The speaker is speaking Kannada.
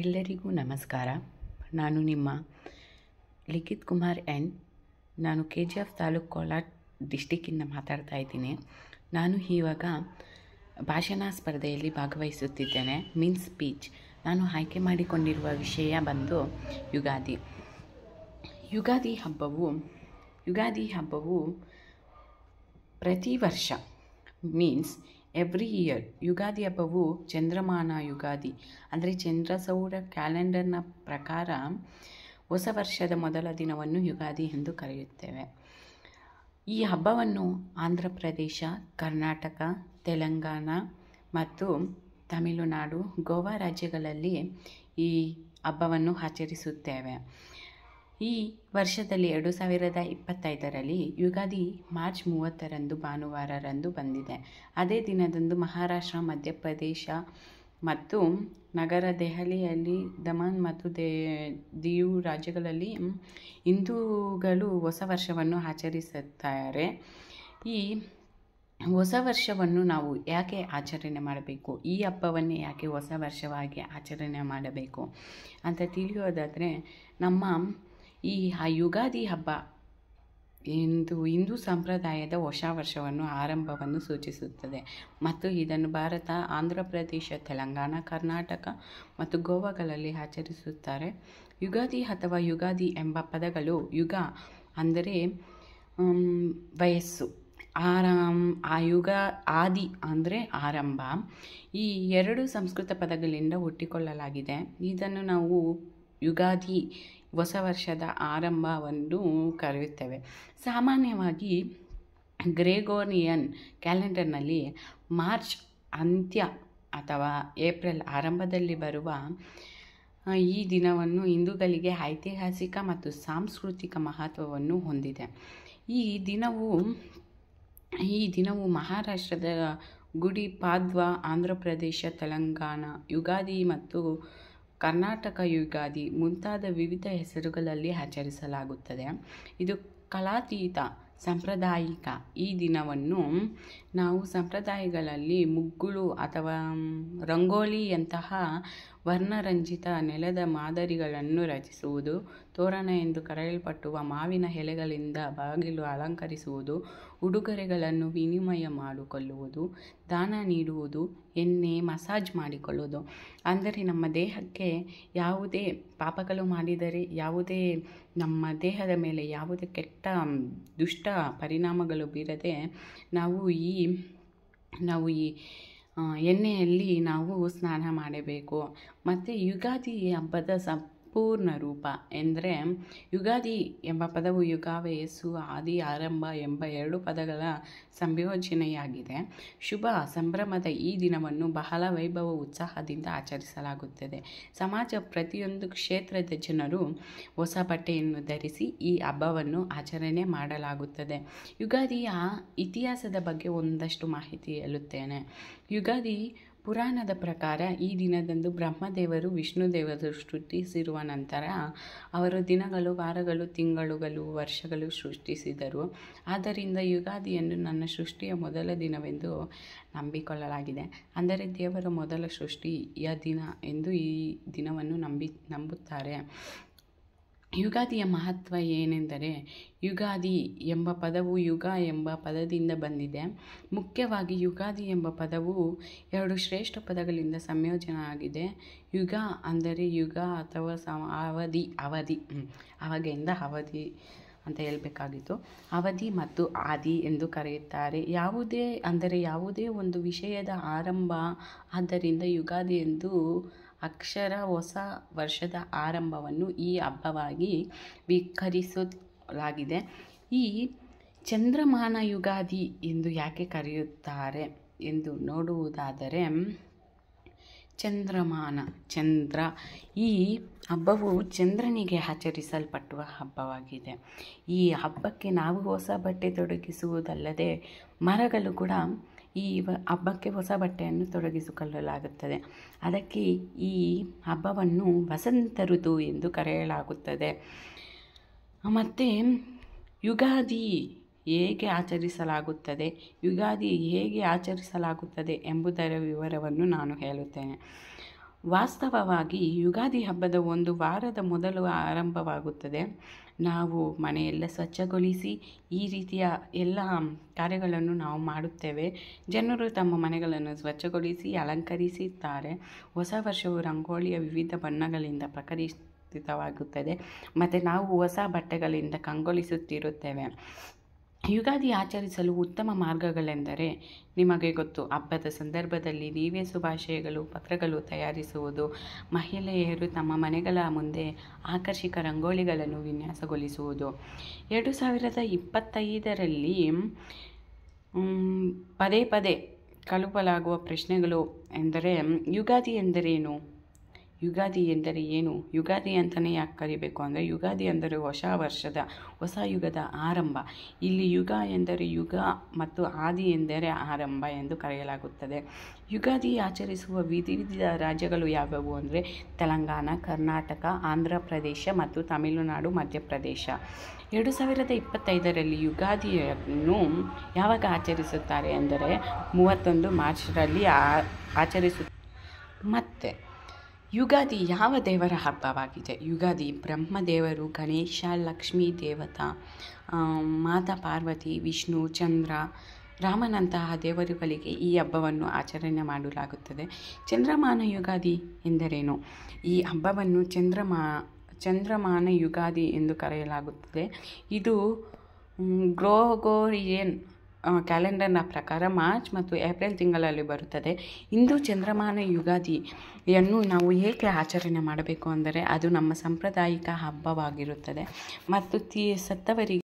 ಎಲ್ಲರಿಗೂ ನಮಸ್ಕಾರ. ನಾನು ನಿಮ್ಮ ಲಿಖಿತ್ ಕುಮಾರ್ ಎನ್. ನಾನು KGF ತಾಲೂಕು ಕೋಲಾರ ಡಿಸ್ಟಿಕ್ಕಿಂದ ಮಾತಾಡ್ತಾ ಇದ್ದೀನಿ. ನಾನು ಇವಾಗ ಭಾಷಣ ಸ್ಪರ್ಧೆಯಲ್ಲಿ ಭಾಗವಹಿಸುತ್ತಿದ್ದೇನೆ. Means speech. ನಾನು ಆಯ್ಕೆ ಮಾಡಿಕೊಂಡಿರುವ ವಿಷಯ ಬಂದು ಯುಗಾದಿ. ಯುಗಾದಿ ಹಬ್ಬವು ಪ್ರತಿ ವರ್ಷ ಮೀನ್ಸ್ ಎವ್ರಿ ಇಯರ್ ಯುಗಾದಿ ಹಬ್ಬವು ಚಂದ್ರಮಾನ ಯುಗಾದಿ ಅಂದರೆ ಚಂದ್ರ ಸೌರ ಕ್ಯಾಲೆಂಡರ್ನ ಪ್ರಕಾರ ಹೊಸ ವರ್ಷದ ಮೊದಲ ದಿನವನ್ನು ಯುಗಾದಿ ಎಂದು ಕರೆಯುತ್ತೇವೆ. ಈ ಹಬ್ಬವನ್ನು ಆಂಧ್ರ ಪ್ರದೇಶ, ಕರ್ನಾಟಕ, ತೆಲಂಗಾಣ ಮತ್ತು ತಮಿಳುನಾಡು, ಗೋವಾ ರಾಜ್ಯಗಳಲ್ಲಿ ಈ ಹಬ್ಬವನ್ನು ಆಚರಿಸುತ್ತೇವೆ. ಈ ವರ್ಷದಲ್ಲಿ 2025ರಲ್ಲಿ ಯುಗಾದಿ ಮಾರ್ಚ್ 30ರಂದು ಭಾನುವಾರರಂದು ಬಂದಿದೆ. ಅದೇ ದಿನದಂದು ಮಹಾರಾಷ್ಟ್ರ, ಮಧ್ಯಪ್ರದೇಶ ಮತ್ತು ನಗರ ದೆಹಲಿಯಲ್ಲಿ, ದಮನ್ ಮತ್ತು ದಿಯು ರಾಜ್ಯಗಳಲ್ಲಿ ಹಿಂದೂಗಳು ಹೊಸ ವರ್ಷವನ್ನು ಆಚರಿಸುತ್ತಾರೆ. ಈ ಹೊಸ ವರ್ಷವನ್ನು ನಾವು ಯಾಕೆ ಆಚರಣೆ ಮಾಡಬೇಕು, ಈ ಹಬ್ಬವನ್ನೇ ಯಾಕೆ ಹೊಸ ವರ್ಷವಾಗಿ ಆಚರಣೆ ಮಾಡಬೇಕು ಅಂತ ತಿಳಿಯೋದಾದರೆ, ನಮ್ಮ ಈ ಯುಗಾದಿ ಹಬ್ಬ ಹಿಂದೂ ಸಂಪ್ರದಾಯದ ಹೊಸ ವರ್ಷವನ್ನು ಆರಂಭವನ್ನು ಸೂಚಿಸುತ್ತದೆ ಮತ್ತು ಇದನ್ನು ಭಾರತ, ಆಂಧ್ರ ಪ್ರದೇಶ, ತೆಲಂಗಾಣ, ಕರ್ನಾಟಕ ಮತ್ತು ಗೋವಾಗಳಲ್ಲಿ ಆಚರಿಸುತ್ತಾರೆ. ಯುಗಾದಿ ಅಥವಾ ಯುಗಾದಿ ಎಂಬ ಪದಗಳು ಯುಗ ಅಂದರೆ ವಯಸ್ಸು, ಆದಿ ಅಂದರೆ ಆರಂಭ, ಈ ಎರಡು ಸಂಸ್ಕೃತ ಪದಗಳಿಂದ ಹುಟ್ಟಿಕೊಳ್ಳಲಾಗಿದೆ. ಇದನ್ನು ನಾವು ಯುಗಾದಿ ಹೊಸ ವರ್ಷದ ಆರಂಭವನ್ನು ಕರೆಯುತ್ತೇವೆ. ಸಾಮಾನ್ಯವಾಗಿ ಗ್ರೆಗೋರಿಯನ್ ಕ್ಯಾಲೆಂಡರ್ನಲ್ಲಿ ಮಾರ್ಚ್ ಅಂತ್ಯ ಅಥವಾ ಏಪ್ರಿಲ್ ಆರಂಭದಲ್ಲಿ ಬರುವ ಈ ದಿನವನ್ನು ಹಿಂದೂಗಳಿಗೆ ಐತಿಹಾಸಿಕ ಮತ್ತು ಸಾಂಸ್ಕೃತಿಕ ಮಹತ್ವವನ್ನು ಹೊಂದಿದೆ. ಈ ದಿನವು ಮಹಾರಾಷ್ಟ್ರದ ಗುಡಿ ಪಾಡ್ವಾ, ಆಂಧ್ರ ಪ್ರದೇಶ, ತೆಲಂಗಾಣ ಯುಗಾದಿ ಮತ್ತು ಕರ್ನಾಟಕ ಯುಗಾದಿ ಮುಂತಾದ ವಿವಿಧ ಹೆಸರುಗಳಲ್ಲಿ ಆಚರಿಸಲಾಗುತ್ತದೆ. ಇದು ಕಾಲಾತೀತ ಸಾಂಪ್ರದಾಯಿಕ. ಈ ದಿನವನ್ನು ನಾವು ಸಂಪ್ರದಾಯಗಳಲ್ಲಿ ಮುಗ್ಗುಲು ಅಥವಾ ರಂಗೋಲಿಯಂತಹ ವರ್ಣರಂಜಿತ ನೆಲದ ಮಾದರಿಗಳನ್ನು ರಚಿಸುವುದು, ತೋರಣ ಎಂದು ಕರೆಯಲ್ಪಟ್ಟುವ ಮಾವಿನ ಎಲೆಗಳಿಂದ ಬಾಗಿಲು ಅಲಂಕರಿಸುವುದು, ಉಡುಗೊರೆಗಳನ್ನು ವಿನಿಮಯ ಮಾಡಿಕೊಳ್ಳುವುದು, ದಾನ ನೀಡುವುದು, ಎಣ್ಣೆ ಮಸಾಜ್ ಮಾಡಿಕೊಳ್ಳುವುದು. ಅಂದರೆ ನಮ್ಮ ದೇಹಕ್ಕೆ ಯಾವುದೇ ಪಾಪಗಳು ಮಾಡಿದರೆ, ಯಾವುದೇ ನಮ್ಮ ದೇಹದ ಮೇಲೆ ಯಾವುದೇ ಕೆಟ್ಟ ದುಷ್ಟ ಪರಿಣಾಮಗಳು ಬೀರದೆ ನಾವು ಈ ಎಣ್ಣೆಯಲ್ಲಿ ನಾವು ಸ್ನಾನ ಮಾಡಬೇಕು. ಮತ್ತು ಯುಗಾದಿ ಹಬ್ಬದ ಸಂಪೂರ್ಣ ರೂಪ ಎಂದರೆ, ಯುಗಾದಿ ಎಂಬ ಪದವು ಯುಗ, ವಯಸ್ಸು, ಆದಿ, ಆರಂಭ ಎಂಬ ಎರಡು ಪದಗಳ ಸಂಯೋಜನೆಯಾಗಿದೆ. ಶುಭ ಸಂಭ್ರಮದ ಈ ದಿನವನ್ನು ಬಹಳ ವೈಭವ ಉತ್ಸಾಹದಿಂದ ಆಚರಿಸಲಾಗುತ್ತದೆ. ಸಮಾಜ ಪ್ರತಿಯೊಂದು ಕ್ಷೇತ್ರದ ಜನರು ಹೊಸ ಬಟ್ಟೆಯನ್ನು ಧರಿಸಿ ಈ ಹಬ್ಬವನ್ನು ಆಚರಣೆ ಮಾಡಲಾಗುತ್ತದೆ. ಯುಗಾದಿಯ ಇತಿಹಾಸದ ಬಗ್ಗೆ ಒಂದಷ್ಟು ಮಾಹಿತಿ ಹೇಳುತ್ತೇನೆ. ಯುಗಾದಿ ಪುರಾಣದ ಪ್ರಕಾರ ಈ ದಿನದಂದು ಬ್ರಹ್ಮದೇವರು ವಿಷ್ಣುದೇವರು ಸೃಷ್ಟಿಸಿರುವ ನಂತರ ಅವರು ದಿನಗಳು, ವಾರಗಳು, ತಿಂಗಳುಗಳು, ವರ್ಷಗಳು ಸೃಷ್ಟಿಸಿದರು. ಆದ್ದರಿಂದ ಯುಗಾದಿಯನ್ನು ನನ್ನ ಸೃಷ್ಟಿಯ ಮೊದಲ ದಿನವೆಂದು ನಂಬಿಕೊಳ್ಳಲಾಗಿದೆ. ಅಂದರೆ ದೇವರ ಮೊದಲ ಸೃಷ್ಟಿಯ ದಿನ ಎಂದು ಈ ದಿನವನ್ನು ನಂಬುತ್ತಾರೆ. ಯುಗಾದಿಯ ಮಹತ್ವ ಏನೆಂದರೆ, ಯುಗಾದಿ ಎಂಬ ಪದವು ಯುಗ ಎಂಬ ಪದದಿಂದ ಬಂದಿದೆ. ಮುಖ್ಯವಾಗಿ ಯುಗಾದಿ ಎಂಬ ಪದವು ಎರಡು ಶ್ರೇಷ್ಠ ಪದಗಳಿಂದ ಸಂಯೋಜನೆಯಾಗಿದೆ. ಯುಗ ಅಂದರೆ ಯುಗ ಅಥವಾ ಅವಧಿ ಅವಾಗಿಂದ ಅವಧಿ ಅಂತ ಹೇಳಬೇಕಾಗಿತ್ತು. ಅವಧಿ ಮತ್ತು ಆದಿ ಎಂದು ಕರೆಯುತ್ತಾರೆ. ಯಾವುದೇ ಒಂದು ವಿಷಯದ ಆರಂಭ. ಆದ್ದರಿಂದ ಯುಗಾದಿ ಎಂದು ಅಕ್ಷರ ಹೊಸ ವರ್ಷದ ಆರಂಭವನ್ನು ಈ ಹಬ್ಬವಾಗಿ ವಿಕರಿಸಲಾಗಿದೆ. ಈ ಚಂದ್ರಮಾನ ಯುಗಾದಿ ಎಂದು ಯಾಕೆ ಕರೆಯುತ್ತಾರೆ ಎಂದು ನೋಡುವುದಾದರೆ, ಚಂದ್ರ ಈ ಹಬ್ಬವು ಚಂದ್ರನಿಗೆ ಆಚರಿಸಲ್ಪಟ್ಟುವ ಹಬ್ಬವಾಗಿದೆ. ಈ ಹಬ್ಬಕ್ಕೆ ನಾವು ಹೊಸ ಬಟ್ಟೆ ತೊಡಗಿಸುವುದಲ್ಲದೆ ಮರಗಳು ಕೂಡ ಈ ಹಬ್ಬಕ್ಕೆ ಹೊಸ ಬಟ್ಟೆಯನ್ನು ತೊಡಗಿಸಿಕೊಳ್ಳಲಾಗುತ್ತದೆ. ಅದಕ್ಕೆ ಈ ಹಬ್ಬವನ್ನು ವಸಂತ ಋತು ಎಂದು ಕರೆಯಲಾಗುತ್ತದೆ. ಮತ್ತು ಯುಗಾದಿ ಹೇಗೆ ಆಚರಿಸಲಾಗುತ್ತದೆ ಎಂಬುದರ ವಿವರವನ್ನು ನಾನು ಹೇಳುತ್ತೇನೆ. ವಾಸ್ತವವಾಗಿ ಯುಗಾದಿ ಹಬ್ಬದ ಒಂದು ವಾರದ ಮೊದಲು ಆರಂಭವಾಗುತ್ತದೆ. ನಾವು ಮನೆಯೆಲ್ಲ ಸ್ವಚ್ಛಗೊಳಿಸಿ ಈ ರೀತಿಯ ಎಲ್ಲ ಕಾರ್ಯಗಳನ್ನು ನಾವು ಮಾಡುತ್ತೇವೆ. ಜನರು ತಮ್ಮ ಮನೆಗಳನ್ನು ಸ್ವಚ್ಛಗೊಳಿಸಿ ಅಲಂಕರಿಸುತ್ತಾರೆ. ಹೊಸ ವರ್ಷವು ರಂಗೋಲಿಯ ವಿವಿಧ ಬಣ್ಣಗಳಿಂದ ಪ್ರಕಟಿತವಾಗುತ್ತದೆ ಮತ್ತು ನಾವು ಹೊಸ ಬಟ್ಟೆಗಳಿಂದ ಕಂಗೊಳಿಸುತ್ತಿರುತ್ತೇವೆ. ಯುಗಾದಿ ಆಚರಿಸಲು ಉತ್ತಮ ಮಾರ್ಗಗಳೆಂದರೆ ನಿಮಗೆ ಗೊತ್ತು. ಹಬ್ಬದ ಸಂದರ್ಭದಲ್ಲಿ ನೀವೇ ಶುಭಾಶಯಗಳು ಪತ್ರಗಳು ತಯಾರಿಸುವುದು, ಮಹಿಳೆಯರು ತಮ್ಮ ಮನೆಗಳ ಮುಂದೆ ಆಕರ್ಷಕ ರಂಗೋಲಿಗಳನ್ನು ವಿನ್ಯಾಸಗೊಳಿಸುವುದು. 2025ರಲ್ಲಿ ಪದೇ ಪದೇ ಕೇಳಲಾಗುವ ಪ್ರಶ್ನೆಗಳು ಎಂದರೆ ಯುಗಾದಿ ಎಂದರೇನು? ಯುಗಾದಿ ಎಂದರೆ ಏನು? ಯುಗಾದಿ ಅಂತಲೇ ಯಾಕೆ ಕರಿಬೇಕು ಅಂದರೆ ಯುಗಾದಿ ಅಂದರೆ ಹೊಸ ಯುಗದ ಆರಂಭ. ಇಲ್ಲಿ ಯುಗ ಎಂದರೆ ಯುಗ ಮತ್ತು ಆದಿ ಎಂದರೆ ಆರಂಭ ಎಂದು ಕರೆಯಲಾಗುತ್ತದೆ. ಯುಗಾದಿ ಆಚರಿಸುವ ವಿವಿಧ ರಾಜ್ಯಗಳು ಯಾವುವು ಅಂದರೆ ತೆಲಂಗಾಣ, ಕರ್ನಾಟಕ, ಆಂಧ್ರ ಪ್ರದೇಶ ಮತ್ತು ತಮಿಳುನಾಡು, ಮಧ್ಯಪ್ರದೇಶ. 2025ರಲ್ಲಿ ಯುಗಾದಿಯನ್ನು ಯಾವಾಗ ಆಚರಿಸುತ್ತಾರೆ ಅಂದರೆ 31 ಮಾರ್ಚ್ರಲ್ಲಿ ಆಚರಿಸುತ್ತಾರೆ. ಮತ್ತು ಯುಗಾದಿ ಯಾವ ದೇವರ ಹಬ್ಬವಾಗಿದೆ? ಯುಗಾದಿ ಬ್ರಹ್ಮದೇವರು, ಗಣೇಶ, ಲಕ್ಷ್ಮೀ ದೇವತಾ, ಮಾತಾ ಪಾರ್ವತಿ, ವಿಷ್ಣು, ಚಂದ್ರ, ರಾಮನಂತಹ ದೇವರುಗಳಿಗೆ ಈ ಹಬ್ಬವನ್ನು ಆಚರಣೆ ಮಾಡಲಾಗುತ್ತದೆ. ಚಂದ್ರಮಾನ ಯುಗಾದಿ ಎಂದರೇನು? ಈ ಹಬ್ಬವನ್ನು ಚಂದ್ರಮಾನ ಯುಗಾದಿ ಎಂದು ಕರೆಯಲಾಗುತ್ತದೆ. ಇದು ಗ್ರೆಗೋರಿಯನ್ ಕ್ಯಾಲೆಂಡರ್ನ ಪ್ರಕಾರ ಮಾರ್ಚ್ ಮತ್ತು ಏಪ್ರಿಲ್ ತಿಂಗಳಲ್ಲಿ ಬರುತ್ತದೆ. ಇಂದು ಚಂದ್ರಮಾನ ಯುಗಾದಿಯನ್ನು ನಾವು ಏಕೆ ಆಚರಣೆ ಮಾಡಬೇಕು ಅಂದರೆ ಅದು ನಮ್ಮ ಸಾಂಪ್ರದಾಯಿಕ ಹಬ್ಬವಾಗಿರುತ್ತದೆ ಮತ್ತು ಸತ್ತವರಿಗೆ